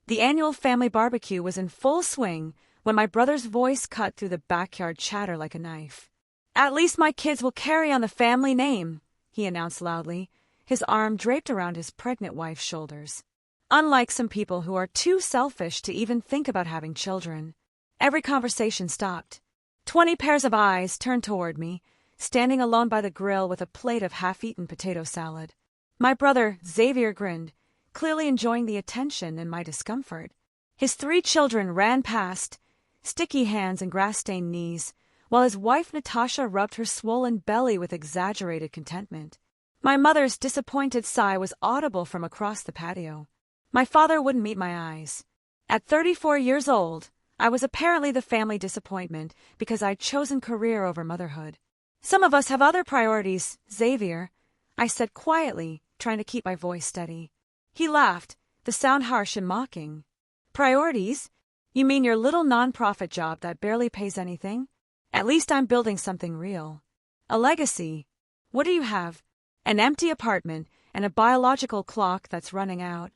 The annual family barbecue was in full swing when my brother's voice cut through the backyard chatter like a knife. "At least my kids will carry on the family name," he announced loudly, his arm draped around his pregnant wife's shoulders. Unlike some people who are too selfish to even think about having children, every conversation stopped. 20 pairs of eyes turned toward me, standing alone by the grill with a plate of half-eaten potato salad. My brother, Xavier, grinned, clearly enjoying the attention and my discomfort. His 3 children ran past, sticky hands and grass-stained knees, while his wife Natasha rubbed her swollen belly with exaggerated contentment. My mother's disappointed sigh was audible from across the patio. My father wouldn't meet my eyes. At 34 years old, I was apparently the family disappointment because I'd chosen career over motherhood. "Some of us have other priorities, Xavier," I said quietly, trying to keep my voice steady. He laughed, the sound harsh and mocking. "Priorities? You mean your little non-profit job that barely pays anything? At least I'm building something real. A legacy. What do you have? An empty apartment and a biological clock that's running out."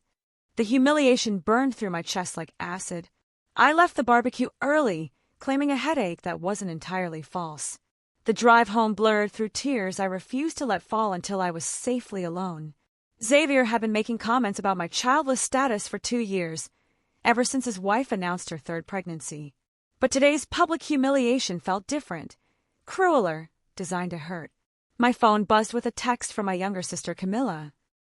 The humiliation burned through my chest like acid. I left the barbecue early, claiming a headache that wasn't entirely false. The drive home blurred through tears I refused to let fall until I was safely alone. Xavier had been making comments about my childless status for 2 years, ever since his wife announced her 3rd pregnancy. But today's public humiliation felt different, crueler, designed to hurt. My phone buzzed with a text from my younger sister Camilla.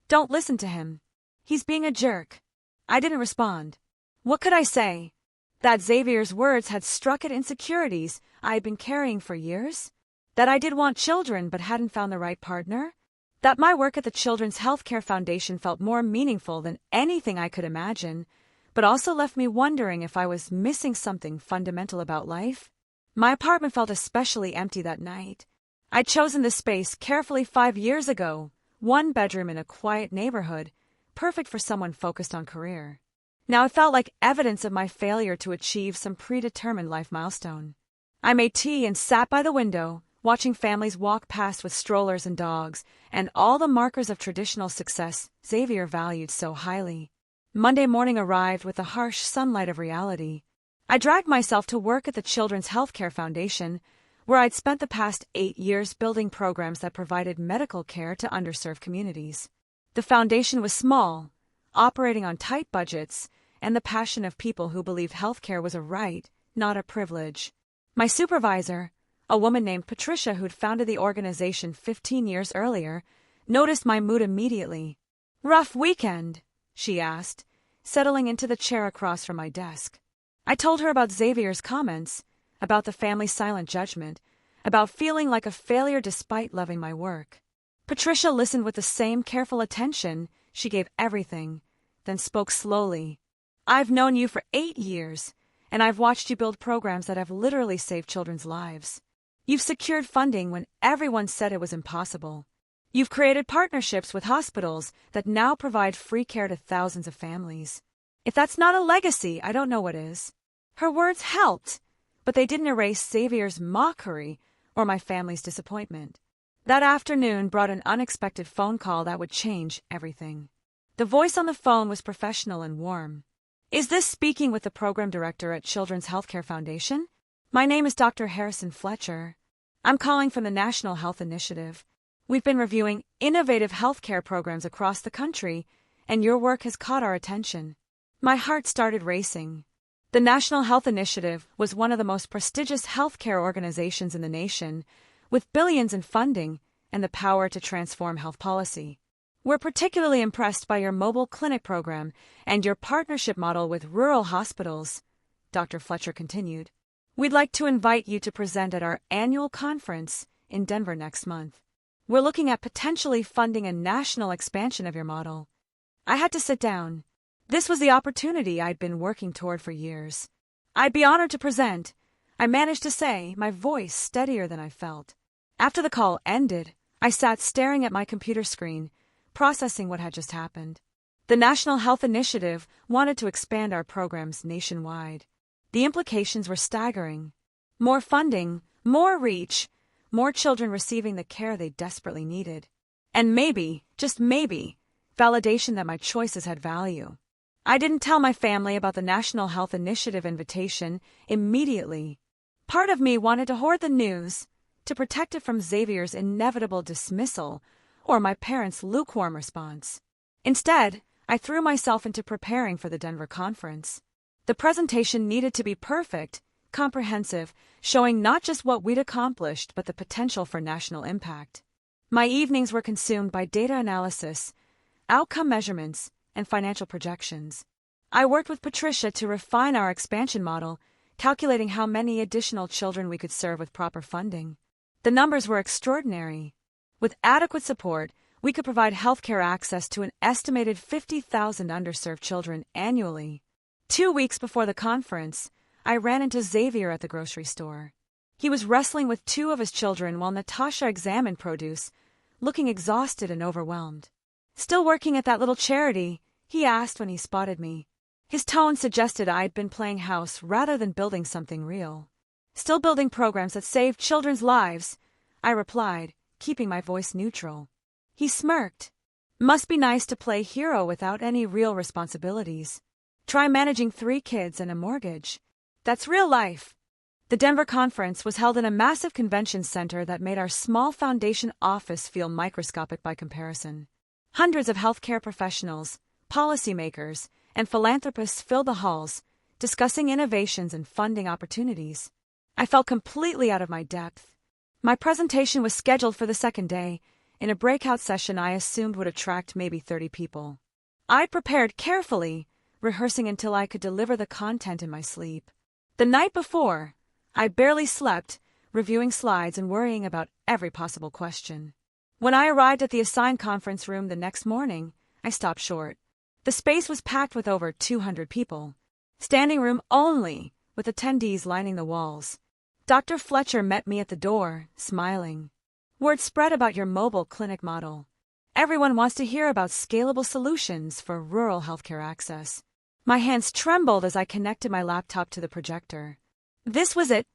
"Don't listen to him. He's being a jerk." I didn't respond. What could I say? That Xavier's words had struck at insecurities I had been carrying for years? That I did want children but hadn't found the right partner? That my work at the Children's Healthcare Foundation felt more meaningful than anything I could imagine, but also left me wondering if I was missing something fundamental about life? My apartment felt especially empty that night. I'd chosen this space carefully 5 years ago, 1 bedroom in a quiet neighborhood, perfect for someone focused on career. Now it felt like evidence of my failure to achieve some predetermined life milestone. I made tea and sat by the window, watching families walk past with strollers and dogs, and all the markers of traditional success Xavier valued so highly. Monday morning arrived with the harsh sunlight of reality. I dragged myself to work at the Children's Healthcare Foundation, where I'd spent the past 8 years building programs that provided medical care to underserved communities. The foundation was small, operating on tight budgets, and the passion of people who believed healthcare was a right, not a privilege. My supervisor, a woman named Patricia who'd founded the organization 15 years earlier, noticed my mood immediately. "Rough weekend?" she asked, settling into the chair across from my desk. I told her about Xavier's comments, about the family's silent judgment, about feeling like a failure despite loving my work. Patricia listened with the same careful attention she gave everything, then spoke slowly. "I've known you for 8 years, and I've watched you build programs that have literally saved children's lives. You've secured funding when everyone said it was impossible. You've created partnerships with hospitals that now provide free care to thousands of families. If that's not a legacy, I don't know what is." Her words helped, but they didn't erase Xavier's mockery or my family's disappointment. That afternoon brought an unexpected phone call that would change everything. The voice on the phone was professional and warm. "Is this speaking with the program director at Children's Healthcare Foundation? My name is Dr. Harrison Fletcher. I'm calling from the National Health Initiative. We've been reviewing innovative healthcare programs across the country, and your work has caught our attention." My heart started racing. The National Health Initiative was one of the most prestigious healthcare organizations in the nation, with billions in funding and the power to transform health policy. "We're particularly impressed by your mobile clinic program and your partnership model with rural hospitals," Dr. Fletcher continued. "We'd like to invite you to present at our annual conference in Denver next month. We're looking at potentially funding a national expansion of your model." I had to sit down. This was the opportunity I'd been working toward for years. "I'd be honored to present," I managed to say, my voice steadier than I felt. After the call ended, I sat staring at my computer screen, processing what had just happened. The National Health Initiative wanted to expand our programs nationwide. The implications were staggering. More funding, more reach, more children receiving the care they desperately needed. And maybe, just maybe, validation that my choices had value. I didn't tell my family about the National Health Initiative invitation immediately. Part of me wanted to hoard the news, to protect it from Xavier's inevitable dismissal or my parents' lukewarm response. Instead, I threw myself into preparing for the Denver conference. The presentation needed to be perfect, comprehensive, showing not just what we'd accomplished but the potential for national impact. My evenings were consumed by data analysis, outcome measurements, and financial projections. I worked with Patricia to refine our expansion model, calculating how many additional children we could serve with proper funding. The numbers were extraordinary. With adequate support, we could provide healthcare access to an estimated 50,000 underserved children annually. 2 weeks before the conference, I ran into Xavier at the grocery store. He was wrestling with 2 of his children while Natasha examined produce, looking exhausted and overwhelmed. "Still working at that little charity?" he asked when he spotted me. His tone suggested I'd been playing house rather than building something real. "Still building programs that save children's lives," I replied, keeping my voice neutral. He smirked. "Must be nice to play hero without any real responsibilities. Try managing 3 kids and a mortgage. That's real life." The Denver conference was held in a massive convention center that made our small foundation office feel microscopic by comparison. Hundreds of healthcare professionals, policymakers, and philanthropists filled the halls, discussing innovations and funding opportunities. I felt completely out of my depth. My presentation was scheduled for the second day, in a breakout session I assumed would attract maybe 30 people. I'd prepared carefully, rehearsing until I could deliver the content in my sleep. The night before, I barely slept, reviewing slides and worrying about every possible question. When I arrived at the assigned conference room the next morning, I stopped short. The space was packed with over 200 people. Standing room only, with attendees lining the walls. Dr. Fletcher met me at the door, smiling. "Word spread about your mobile clinic model. Everyone wants to hear about scalable solutions for rural healthcare access." My hands trembled as I connected my laptop to the projector. This was it,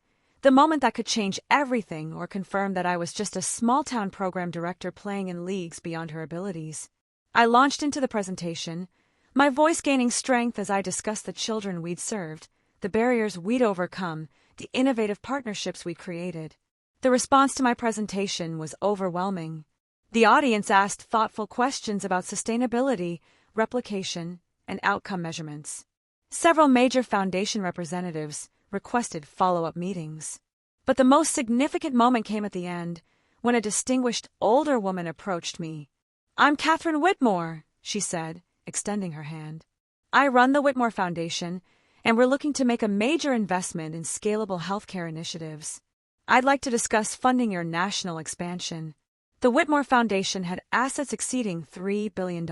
the moment that could change everything or confirm that I was just a small-town program director playing in leagues beyond her abilities. I launched into the presentation, my voice gaining strength as I discussed the children we'd served, the barriers we'd overcome, the innovative partnerships we'd created. The response to my presentation was overwhelming. The audience asked thoughtful questions about sustainability, replication, and outcome measurements. Several major foundation representatives requested follow-up meetings. But the most significant moment came at the end, when a distinguished older woman approached me. "I'm Catherine Whitmore," she said, extending her hand. "I run the Whitmore Foundation, and we're looking to make a major investment in scalable healthcare initiatives. I'd like to discuss funding your national expansion." The Whitmore Foundation had assets exceeding $3 billion.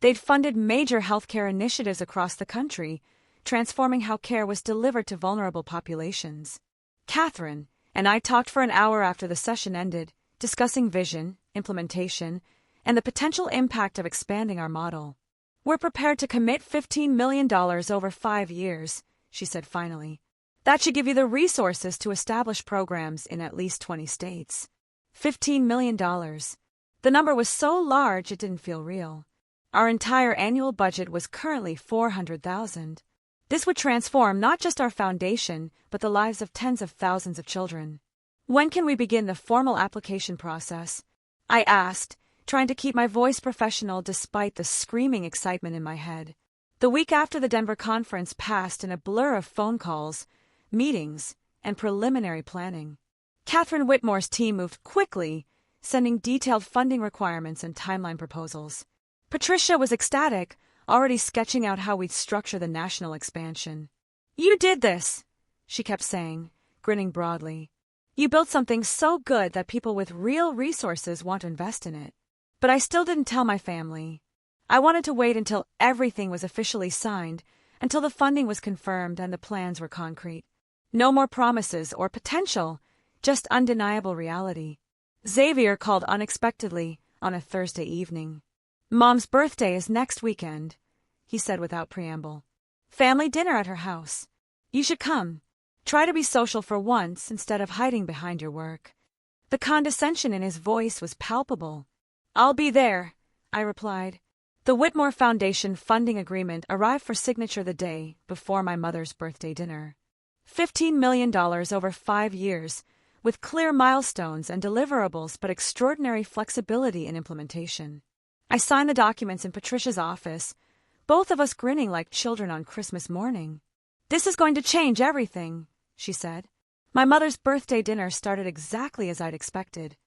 They'd funded major healthcare initiatives across the country, transforming how care was delivered to vulnerable populations. Catherine and I talked for an hour after the session ended, discussing vision, implementation, and the potential impact of expanding our model. "We're prepared to commit $15 million over 5 years," she said finally. "That should give you the resources to establish programs in at least 20 states. $15 million. The number was so large it didn't feel real. Our entire annual budget was currently $400,000. This would transform not just our foundation, but the lives of tens of thousands of children. "When can we begin the formal application process?" I asked, trying to keep my voice professional despite the screaming excitement in my head. The week after the Denver conference passed in a blur of phone calls, meetings, and preliminary planning. Catherine Whitmore's team moved quickly, sending detailed funding requirements and timeline proposals. Patricia was ecstatic, already sketching out how we'd structure the national expansion. "You did this," she kept saying, grinning broadly. "You built something so good that people with real resources want to invest in it." But I still didn't tell my family. I wanted to wait until everything was officially signed, until the funding was confirmed and the plans were concrete. No more promises or potential, just undeniable reality. Xavier called unexpectedly on a Thursday evening. "Mom's birthday is next weekend," he said without preamble. "Family dinner at her house. You should come. Try to be social for once instead of hiding behind your work." The condescension in his voice was palpable. "I'll be there," I replied. The Whitmore Foundation funding agreement arrived for signature the day before my mother's birthday dinner. $15 million over 5 years, with clear milestones and deliverables but extraordinary flexibility in implementation. I signed the documents in Patricia's office, both of us grinning like children on Christmas morning. "This is going to change everything," she said. My mother's birthday dinner started exactly as I'd expected.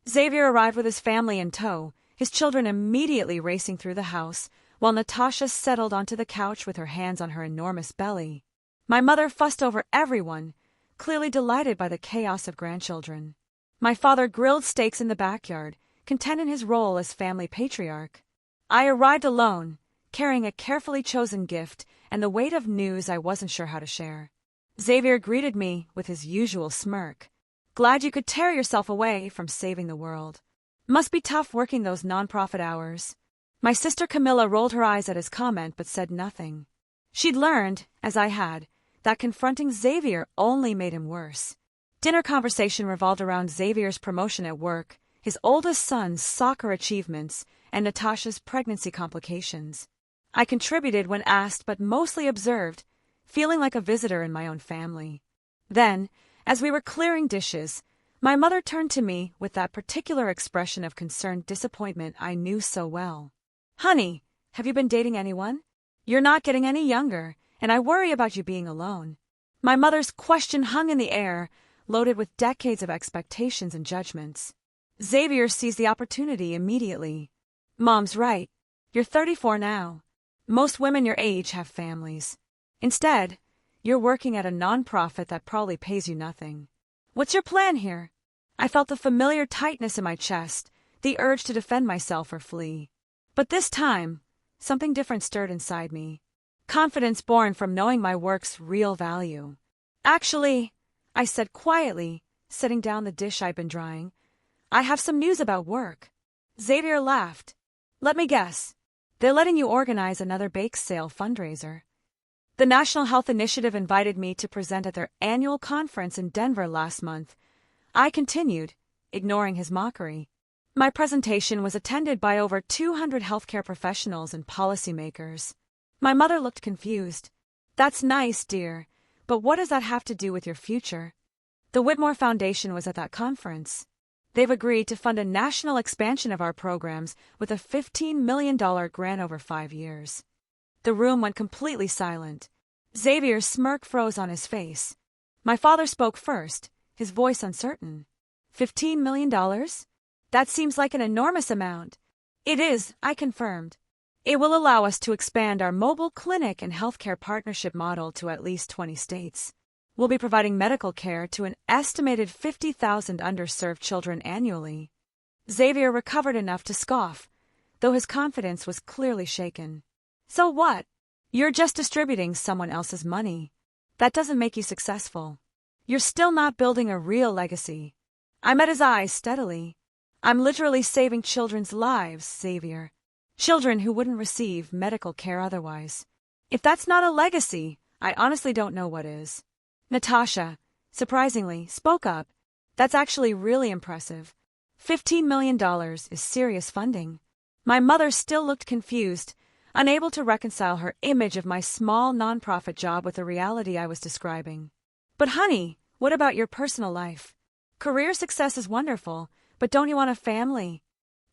Xavier arrived with his family in tow, his children immediately racing through the house, while Natasha settled onto the couch with her hands on her enormous belly. My mother fussed over everyone, clearly delighted by the chaos of grandchildren. My father grilled steaks in the backyard, content in his role as family patriarch. I arrived alone, carrying a carefully chosen gift and the weight of news I wasn't sure how to share. Xavier greeted me with his usual smirk. "Glad you could tear yourself away from saving the world. Must be tough working those nonprofit hours." My sister Camilla rolled her eyes at his comment but said nothing. She'd learned, as I had, that confronting Xavier only made him worse. Dinner conversation revolved around Xavier's promotion at work, his oldest son's soccer achievements, and Natasha's pregnancy complications. I contributed when asked but mostly observed, feeling like a visitor in my own family. Then, as we were clearing dishes, my mother turned to me with that particular expression of concerned disappointment I knew so well. "Honey, have you been dating anyone? You're not getting any younger, and I worry about you being alone." My mother's question hung in the air, loaded with decades of expectations and judgments. Xavier seized the opportunity immediately. "Mom's right. You're 34 now. Most women your age have families. Instead, you're working at a nonprofit that probably pays you nothing. What's your plan here?" I felt the familiar tightness in my chest, the urge to defend myself or flee. But this time, something different stirred inside me. Confidence born from knowing my work's real value. "Actually," I said quietly, setting down the dish I'd been drying, "I have some news about work." Xavier laughed. "Let me guess. They're letting you organize another bake sale fundraiser." The National Health Initiative invited me to present at their annual conference in Denver last month. I continued, ignoring his mockery. My presentation was attended by over 200 healthcare professionals and policymakers. My mother looked confused. "That's nice, dear, but what does that have to do with your future?" The Whitmore Foundation was at that conference. They've agreed to fund a national expansion of our programs with a $15 million grant over 5 years. The room went completely silent. Xavier's smirk froze on his face. My father spoke first, his voice uncertain. $15 million? That seems like an enormous amount. "It is," I confirmed. "It will allow us to expand our mobile clinic and healthcare partnership model to at least 20 states. We'll be providing medical care to an estimated 50,000 underserved children annually." Xavier recovered enough to scoff, though his confidence was clearly shaken. "So what? You're just distributing someone else's money. That doesn't make you successful. You're still not building a real legacy." I met his eyes steadily. "I'm literally saving children's lives, Xavier. Children who wouldn't receive medical care otherwise. If that's not a legacy, I honestly don't know what is." Natasha, surprisingly, spoke up. "That's actually really impressive. $15 million is serious funding." My mother still looked confused, unable to reconcile her image of my small nonprofit job with the reality I was describing. "But honey, what about your personal life? Career success is wonderful, but don't you want a family?"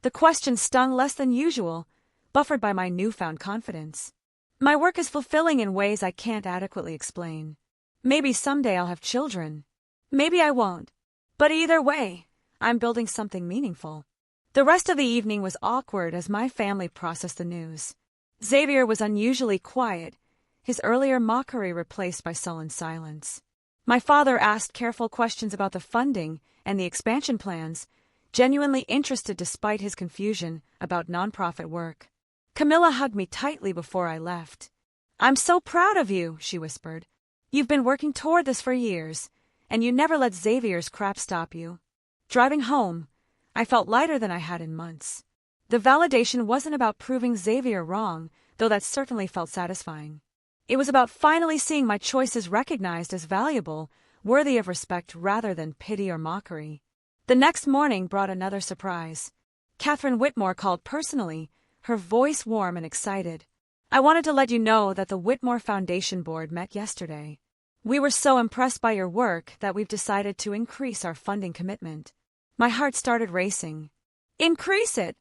The question stung less than usual, buffered by my newfound confidence. "My work is fulfilling in ways I can't adequately explain. Maybe someday I'll have children. Maybe I won't. But either way, I'm building something meaningful." The rest of the evening was awkward as my family processed the news. Xavier was unusually quiet, his earlier mockery replaced by sullen silence. My father asked careful questions about the funding and the expansion plans, genuinely interested despite his confusion about nonprofit work. Camilla hugged me tightly before I left. "I'm so proud of you," she whispered. "You've been working toward this for years, and you never let Xavier's crap stop you." Driving home, I felt lighter than I had in months. The validation wasn't about proving Xavier wrong, though that certainly felt satisfying. It was about finally seeing my choices recognized as valuable, worthy of respect rather than pity or mockery. The next morning brought another surprise. Catherine Whitmore called personally, her voice warm and excited. "I wanted to let you know that the Whitmore Foundation Board met yesterday. We were so impressed by your work that we've decided to increase our funding commitment." My heart started racing. "Increase it?"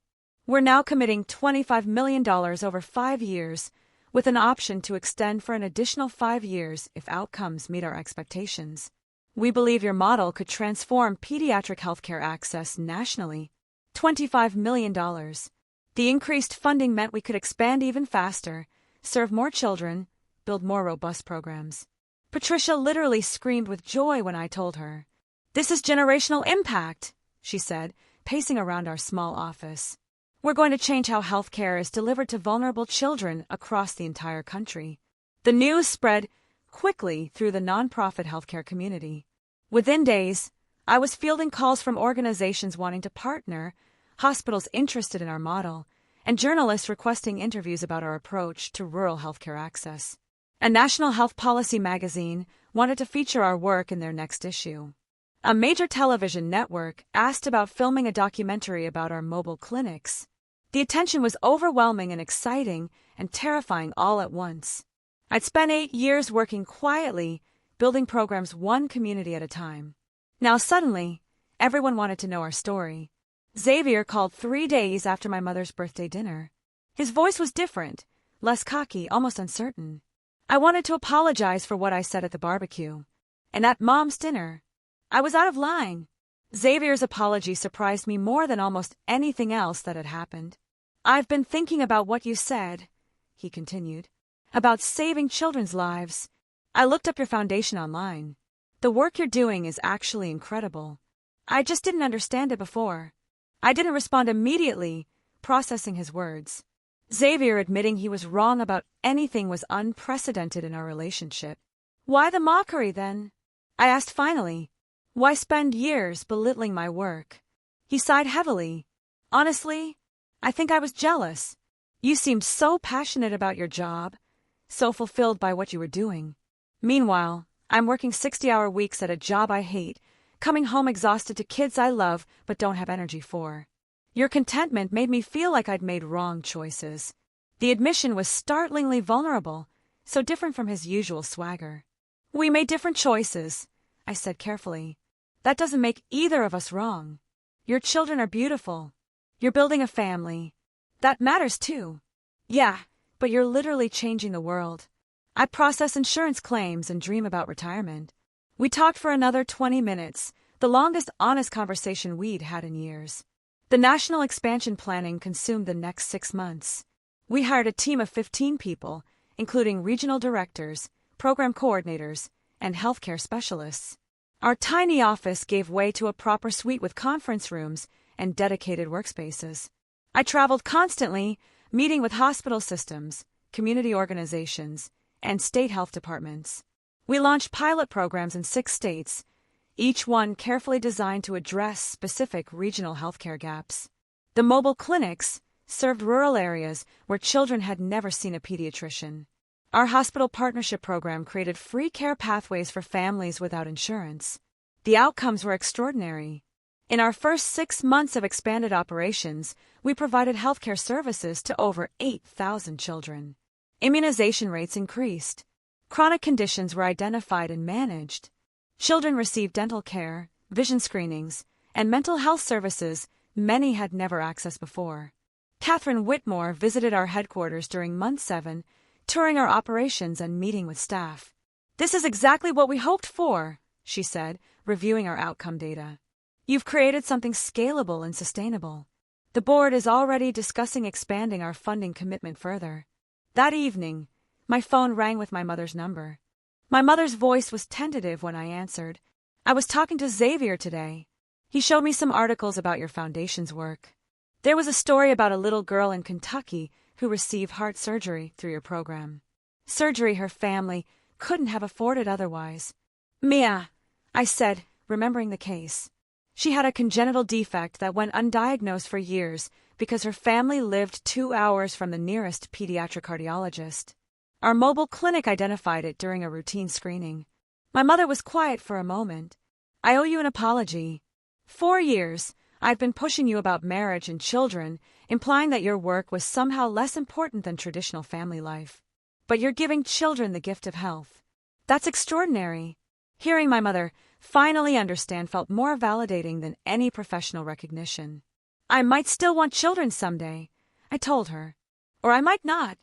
"We're now committing $25 million over 5 years, with an option to extend for an additional 5 years if outcomes meet our expectations. We believe your model could transform pediatric healthcare access nationally." $25 million. The increased funding meant we could expand even faster, serve more children, build more robust programs. Patricia literally screamed with joy when I told her. "This is generational impact," she said, pacing around our small office. "We're going to change how healthcare is delivered to vulnerable children across the entire country." The news spread quickly through the nonprofit healthcare community. Within days, I was fielding calls from organizations wanting to partner, hospitals interested in our model, and journalists requesting interviews about our approach to rural healthcare access. A national health policy magazine wanted to feature our work in their next issue. A major television network asked about filming a documentary about our mobile clinics. The attention was overwhelming and exciting and terrifying all at once. I'd spent 8 years working quietly, building programs one community at a time. Now suddenly, everyone wanted to know our story. Xavier called 3 days after my mother's birthday dinner. His voice was different, less cocky, almost uncertain. I wanted to apologize for what I said at the barbecue. And at Mom's dinner, I was out of line. Xavier's apology surprised me more than almost anything else that had happened. "I've been thinking about what you said," he continued, "about saving children's lives. I looked up your foundation online. The work you're doing is actually incredible. I just didn't understand it before." I didn't respond immediately, processing his words. Xavier admitting he was wrong about anything was unprecedented in our relationship. "Why the mockery, then?" I asked finally. "Why spend years belittling my work?" He sighed heavily. "Honestly, I think I was jealous. You seemed so passionate about your job, so fulfilled by what you were doing. Meanwhile, I'm working 60-hour weeks at a job I hate, coming home exhausted to kids I love but don't have energy for. Your contentment made me feel like I'd made wrong choices." The admission was startlingly vulnerable, so different from his usual swagger. "We made different choices," I said carefully. "That doesn't make either of us wrong. Your children are beautiful. You're building a family. That matters too." "Yeah, but you're literally changing the world. I process insurance claims and dream about retirement." We talked for another 20 minutes, the longest honest conversation we'd had in years. The national expansion planning consumed the next 6 months. We hired a team of 15 people, including regional directors, program coordinators, and healthcare specialists. Our tiny office gave way to a proper suite with conference rooms and dedicated workspaces. I traveled constantly, meeting with hospital systems, community organizations, and state health departments. We launched pilot programs in 6 states, each one carefully designed to address specific regional healthcare gaps. The mobile clinics served rural areas where children had never seen a pediatrician. Our hospital partnership program created free care pathways for families without insurance. The outcomes were extraordinary. In our first 6 months of expanded operations, we provided healthcare services to over 8,000 children. Immunization rates increased. Chronic conditions were identified and managed. Children received dental care, vision screenings, and mental health services many had never accessed before. Catherine Whitmore visited our headquarters during month 7, touring our operations and meeting with staff. "This is exactly what we hoped for," she said, reviewing our outcome data. "You've created something scalable and sustainable. The board is already discussing expanding our funding commitment further." That evening, my phone rang with my mother's number. My mother's voice was tentative when I answered. "I was talking to Xavier today. He showed me some articles about your foundation's work. There was a story about a little girl in Kentucky who received heart surgery through your program. Surgery her family couldn't have afforded otherwise." "Mia," I said, remembering the case. "She had a congenital defect that went undiagnosed for years because her family lived 2 hours from the nearest pediatric cardiologist. Our mobile clinic identified it during a routine screening." My mother was quiet for a moment. "I owe you an apology. 4 years, I've been pushing you about marriage and children implying that your work was somehow less important than traditional family life. But you're giving children the gift of health. That's extraordinary. Hearing my mother finally understand felt more validating than any professional recognition. I might still want children someday, I told her. Or I might not.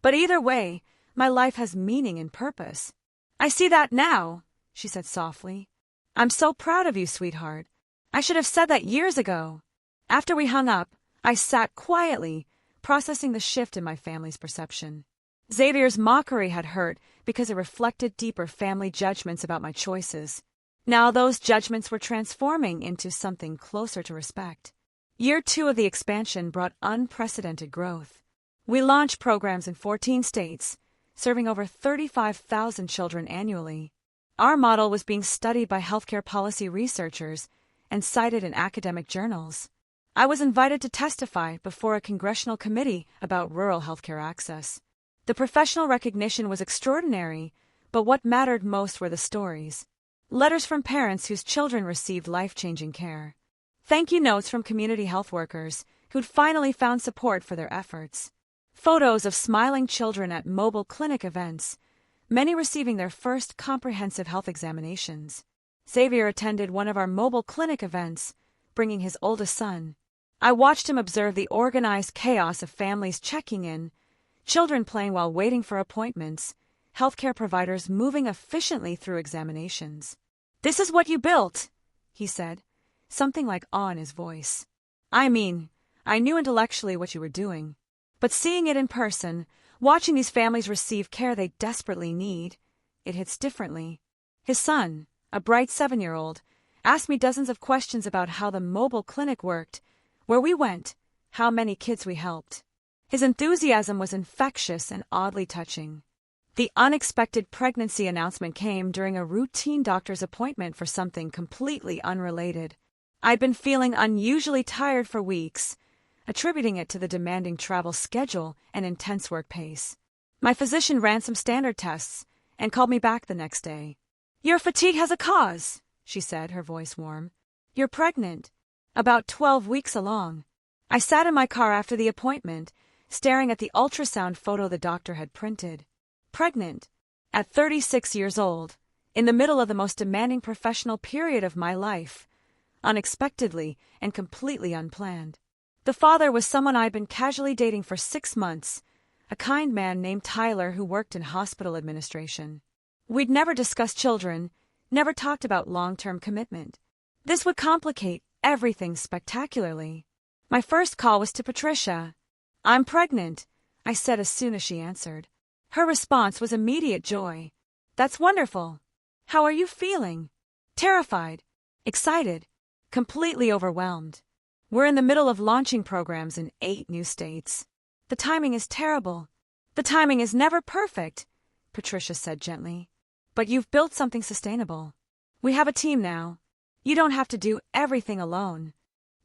But either way, my life has meaning and purpose. I see that now, she said softly. I'm so proud of you, sweetheart. I should have said that years ago. After we hung up, I sat quietly, processing the shift in my family's perception. Xavier's mockery had hurt because it reflected deeper family judgments about my choices. Now those judgments were transforming into something closer to respect. Year 2 of the expansion brought unprecedented growth. We launched programs in 14 states, serving over 35,000 children annually. Our model was being studied by healthcare policy researchers and cited in academic journals. I was invited to testify before a congressional committee about rural healthcare access. The professional recognition was extraordinary, but what mattered most were the stories. Letters from parents whose children received life-changing care. Thank you notes from community health workers who'd finally found support for their efforts. Photos of smiling children at mobile clinic events, many receiving their first comprehensive health examinations. Xavier attended one of our mobile clinic events, bringing his oldest son. I watched him observe the organized chaos of families checking in, children playing while waiting for appointments, healthcare providers moving efficiently through examinations. "This is what you built," he said, something like awe in his voice. I mean, I knew intellectually what you were doing, but seeing it in person, watching these families receive care they desperately need, it hits differently. His son, a bright 7-year-old, asked me dozens of questions about how the mobile clinic worked, where we went, how many kids we helped. His enthusiasm was infectious and oddly touching. The unexpected pregnancy announcement came during a routine doctor's appointment for something completely unrelated. I'd been feeling unusually tired for weeks, attributing it to the demanding travel schedule and intense work pace. My physician ran some standard tests and called me back the next day. "Your fatigue has a cause," she said, her voice warm. "You're pregnant, about 12 weeks along." I sat in my car after the appointment, staring at the ultrasound photo the doctor had printed. Pregnant, at 36 years old, in the middle of the most demanding professional period of my life, unexpectedly and completely unplanned. The father was someone I'd been casually dating for 6 months, a kind man named Tyler who worked in hospital administration. We'd never discussed children, never talked about long-term commitment. This would complicate everything spectacularly. My first call was to Patricia. "I'm pregnant," I said as soon as she answered. Her response was immediate joy. "That's wonderful. How are you feeling?" "Terrified, excited, completely overwhelmed. We're in the middle of launching programs in 8 new states. The timing is terrible. The timing is never perfect," Patricia said gently. "But you've built something sustainable. We have a team now. You don't have to do everything alone."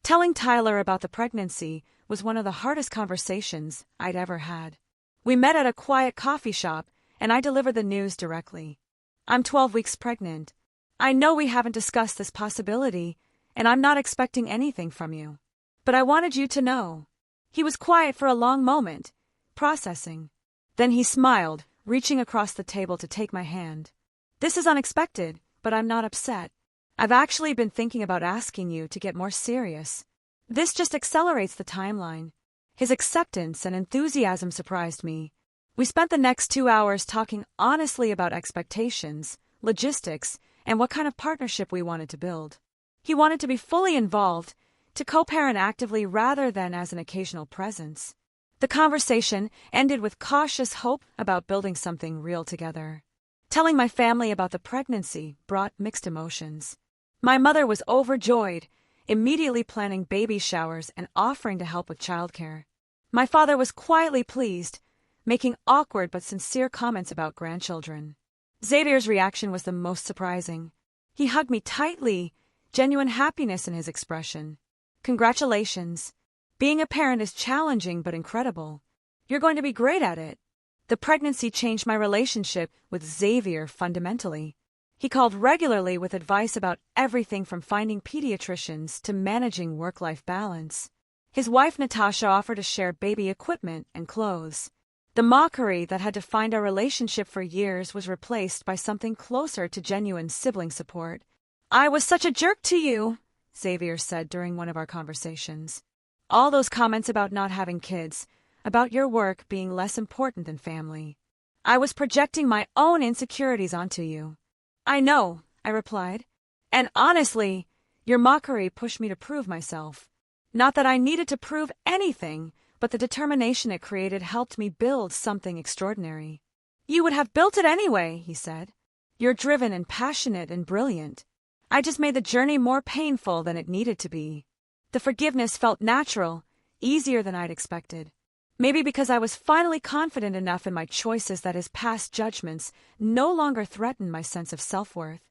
Telling Tyler about the pregnancy was one of the hardest conversations I'd ever had. We met at a quiet coffee shop, and I delivered the news directly. "I'm 12 weeks pregnant. I know we haven't discussed this possibility, and I'm not expecting anything from you. But I wanted you to know." He was quiet for a long moment, processing. Then he smiled, reaching across the table to take my hand. "This is unexpected, but I'm not upset. I've actually been thinking about asking you to get more serious. This just accelerates the timeline." His acceptance and enthusiasm surprised me. We spent the next 2 hours talking honestly about expectations, logistics, and what kind of partnership we wanted to build. He wanted to be fully involved, to co-parent actively rather than as an occasional presence. The conversation ended with cautious hope about building something real together. Telling my family about the pregnancy brought mixed emotions. My mother was overjoyed, immediately planning baby showers and offering to help with childcare. My father was quietly pleased, making awkward but sincere comments about grandchildren. Xavier's reaction was the most surprising. He hugged me tightly, genuine happiness in his expression. "Congratulations. Being a parent is challenging but incredible. You're going to be great at it." The pregnancy changed my relationship with Xavier fundamentally. He called regularly with advice about everything from finding pediatricians to managing work-life balance. His wife Natasha offered to share baby equipment and clothes. The mockery that had defined our relationship for years was replaced by something closer to genuine sibling support. "I was such a jerk to you," Xavier said during one of our conversations. "All those comments about not having kids, about your work being less important than family. I was projecting my own insecurities onto you." "I know," I replied. "And honestly, your mockery pushed me to prove myself. Not that I needed to prove anything, but the determination it created helped me build something extraordinary." "You would have built it anyway," he said. "You're driven and passionate and brilliant. I just made the journey more painful than it needed to be." The forgiveness felt natural, easier than I'd expected. Maybe because I was finally confident enough in my choices that his past judgments no longer threatened my sense of self-worth.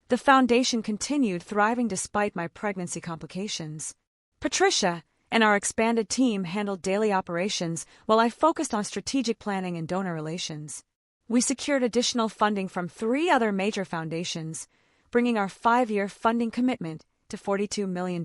The foundation continued thriving despite my pregnancy complications. Patricia and our expanded team handled daily operations while I focused on strategic planning and donor relations. We secured additional funding from 3 other major foundations, bringing our 5-year funding commitment to $42 million.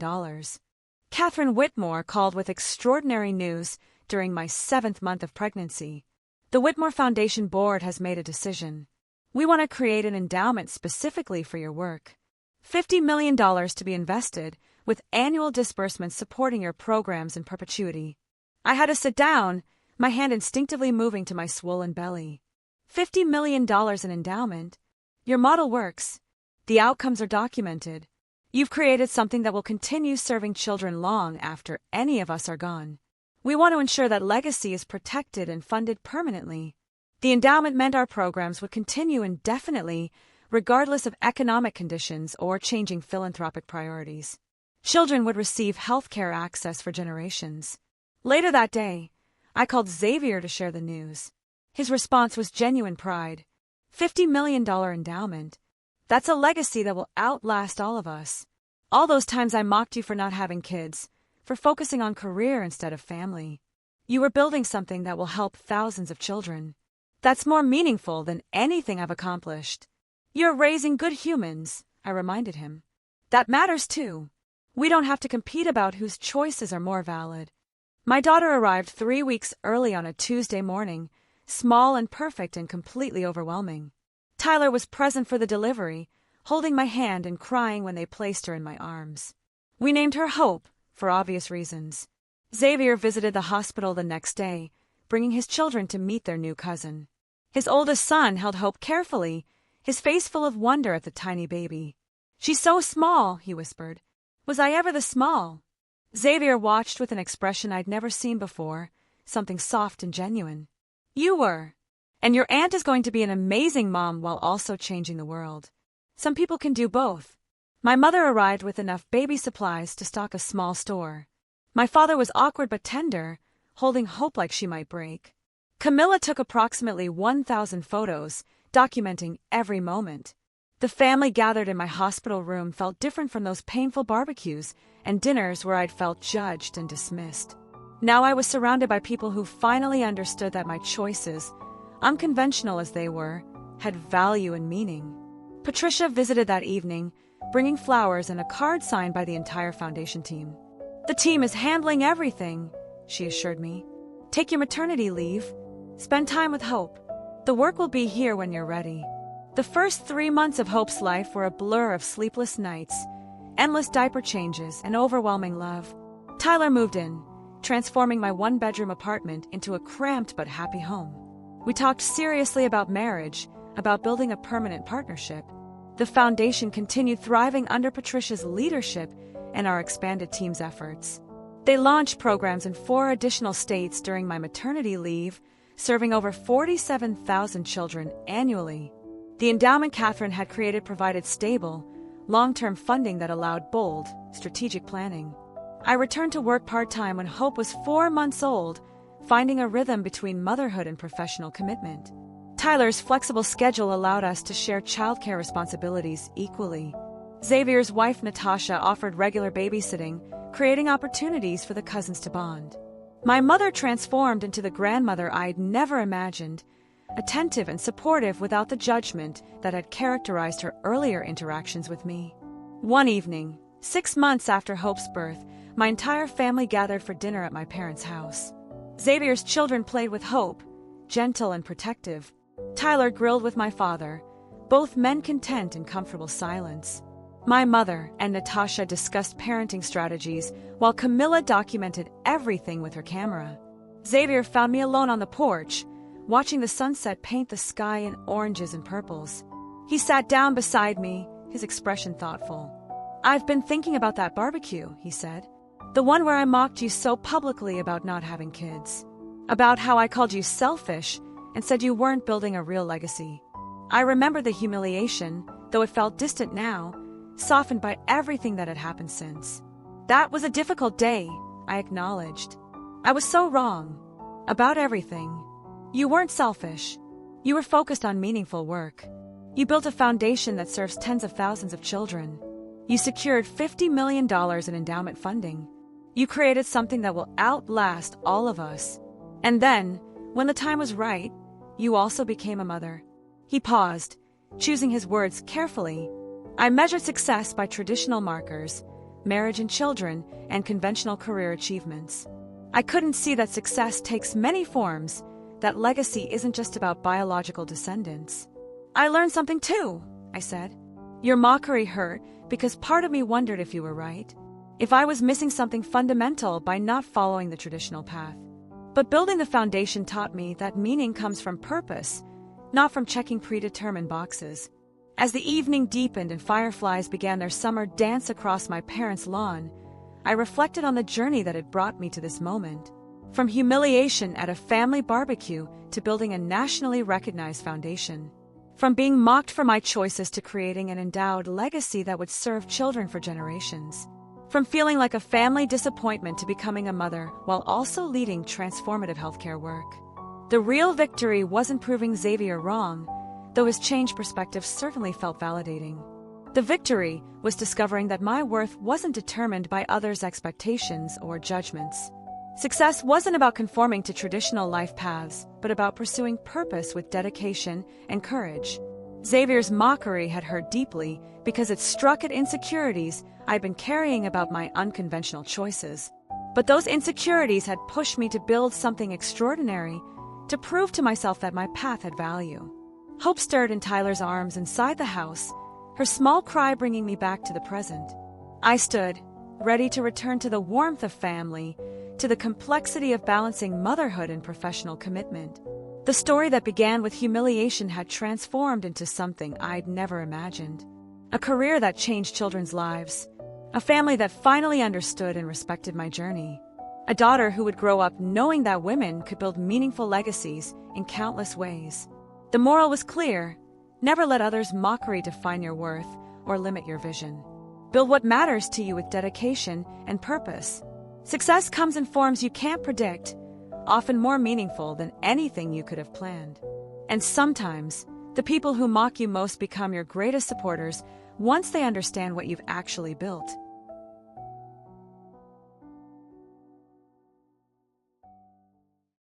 Catherine Whitmore called with extraordinary news during my 7th month of pregnancy. The Whitmore Foundation board has made a decision. "We want to create an endowment specifically for your work. $50 million to be invested, with annual disbursements supporting your programs in perpetuity." I had to sit down, my hand instinctively moving to my swollen belly. $50 million in endowment? Your model works. The outcomes are documented. You've created something that will continue serving children long after any of us are gone. We want to ensure that legacy is protected and funded permanently. The endowment meant our programs would continue indefinitely, regardless of economic conditions or changing philanthropic priorities. Children would receive healthcare access for generations. Later that day, I called Xavier to share the news. His response was genuine pride. $50 million endowment. That's a legacy that will outlast all of us. All those times I mocked you for not having kids, for focusing on career instead of family. You were building something that will help thousands of children. That's more meaningful than anything I've accomplished. You're raising good humans, I reminded him. That matters too. We don't have to compete about whose choices are more valid. My daughter arrived 3 weeks early on a Tuesday morning, small and perfect and completely overwhelming. Tyler was present for the delivery, holding my hand and crying when they placed her in my arms. We named her Hope, for obvious reasons. Xavier visited the hospital the next day, bringing his children to meet their new cousin. His oldest son held Hope carefully, his face full of wonder at the tiny baby. "She's so small," he whispered. "Was I ever this small?" Xavier watched with an expression I'd never seen before, something soft and genuine. "You were. And your aunt is going to be an amazing mom while also changing the world. Some people can do both." My mother arrived with enough baby supplies to stock a small store. My father was awkward but tender, holding Hope like she might break. Camilla took approximately 1,000 photos, documenting every moment. The family gathered in my hospital room felt different from those painful barbecues and dinners where I'd felt judged and dismissed. Now I was surrounded by people who finally understood that my choices, unconventional as they were, had value and meaning. Patricia visited that evening, bringing flowers and a card signed by the entire foundation team. "The team is handling everything," she assured me. "Take your maternity leave. Spend time with Hope. The work will be here when you're ready." The first 3 months of Hope's life were a blur of sleepless nights, endless diaper changes, and overwhelming love. Tyler moved in, transforming my 1-bedroom apartment into a cramped but happy home. We talked seriously about marriage, about building a permanent partnership. The foundation continued thriving under Patricia's leadership and our expanded team's efforts. They launched programs in 4 additional states during my maternity leave, serving over 47,000 children annually. The endowment Catherine had created provided stable, long-term funding that allowed bold, strategic planning. I returned to work part-time when Hope was 4 months old, finding a rhythm between motherhood and professional commitment. Tyler's flexible schedule allowed us to share childcare responsibilities equally. Xavier's wife Natasha offered regular babysitting, creating opportunities for the cousins to bond. My mother transformed into the grandmother I'd never imagined, attentive and supportive without the judgment that had characterized her earlier interactions with me. One evening, 6 months after Hope's birth, My entire family gathered for dinner at my parents' house. Xavier's children played with Hope, gentle and protective. Tyler grilled with my father, both men content in comfortable silence. My mother and Natasha discussed parenting strategies, while Camilla documented everything with her camera. Xavier found me alone on the porch, watching the sunset paint the sky in oranges and purples. He sat down beside me, his expression thoughtful. "I've been thinking about that barbecue," he said. "The one where I mocked you so publicly about not having kids. About how I called you selfish and said you weren't building a real legacy. I remember the humiliation, though it felt distant now, softened by everything that had happened since. That was a difficult day," I acknowledged. "I was so wrong. About everything. You weren't selfish. You were focused on meaningful work. You built a foundation that serves tens of thousands of children. You secured $50 million in endowment funding. You created something that will outlast all of us. And then, when the time was right, you also became a mother." He paused, choosing his words carefully. "I measured success by traditional markers, marriage and children, and conventional career achievements. I couldn't see that success takes many forms, that legacy isn't just about biological descendants." "I learned something too," I said. "Your mockery hurt because part of me wondered if you were right, if I was missing something fundamental by not following the traditional path. But building the foundation taught me that meaning comes from purpose, not from checking predetermined boxes." As the evening deepened and fireflies began their summer dance across my parents' lawn, I reflected on the journey that had brought me to this moment. From humiliation at a family barbecue to building a nationally recognized foundation. From being mocked for my choices to creating an endowed legacy that would serve children for generations. From feeling like a family disappointment to becoming a mother while also leading transformative healthcare work. The real victory wasn't proving Xavier wrong, though his changed perspective certainly felt validating. The victory was discovering that my worth wasn't determined by others' expectations or judgments. Success wasn't about conforming to traditional life paths, but about pursuing purpose with dedication and courage. Xavier's mockery had hurt deeply because it struck at insecurities I'd been carrying about my unconventional choices. But those insecurities had pushed me to build something extraordinary, to prove to myself that my path had value. Hope stirred in Tyler's arms inside the house, her small cry bringing me back to the present. I stood, ready to return to the warmth of family, to the complexity of balancing motherhood and professional commitment. The story that began with humiliation had transformed into something I'd never imagined. A career that changed children's lives. A family that finally understood and respected my journey. A daughter who would grow up knowing that women could build meaningful legacies in countless ways. The moral was clear: never let others' mockery define your worth or limit your vision. Build what matters to you with dedication and purpose. Success comes in forms you can't predict, often more meaningful than anything you could have planned. And sometimes, the people who mock you most become your greatest supporters once they understand what you've actually built.